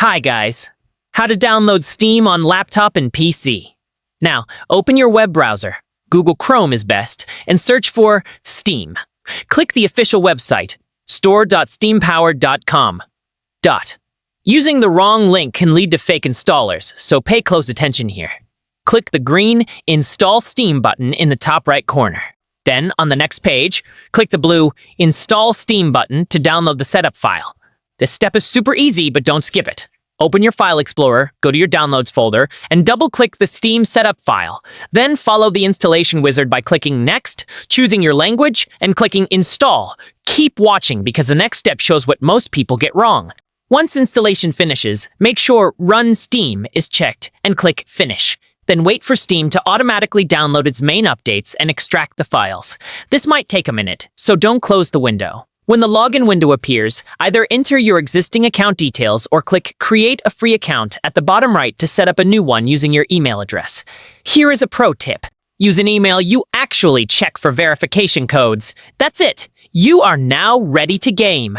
Hi guys! How to download Steam on laptop and PC. Now, open your web browser. Google Chrome is best, and search for Steam. Click the official website, store.steampowered.com. Using the wrong link can lead to fake installers, so pay close attention here. Click the green Install Steam button in the top right corner. Then, on the next page, click the blue Install Steam button to download the setup file. This step is super easy, but don't skip it. Open your File Explorer, go to your Downloads folder, and double-click the Steam setup file. Then follow the installation wizard by clicking Next, choosing your language, and clicking Install. Keep watching because the next step shows what most people get wrong. Once installation finishes, make sure Run Steam is checked and click Finish. Then wait for Steam to automatically download its main updates and extract the files. This might take a minute, so don't close the window. When the login window appears, either enter your existing account details or click Create a free account at the bottom right to set up a new one using your email address. Here is a pro tip. Use an email you actually check for verification codes. That's it. You are now ready to game.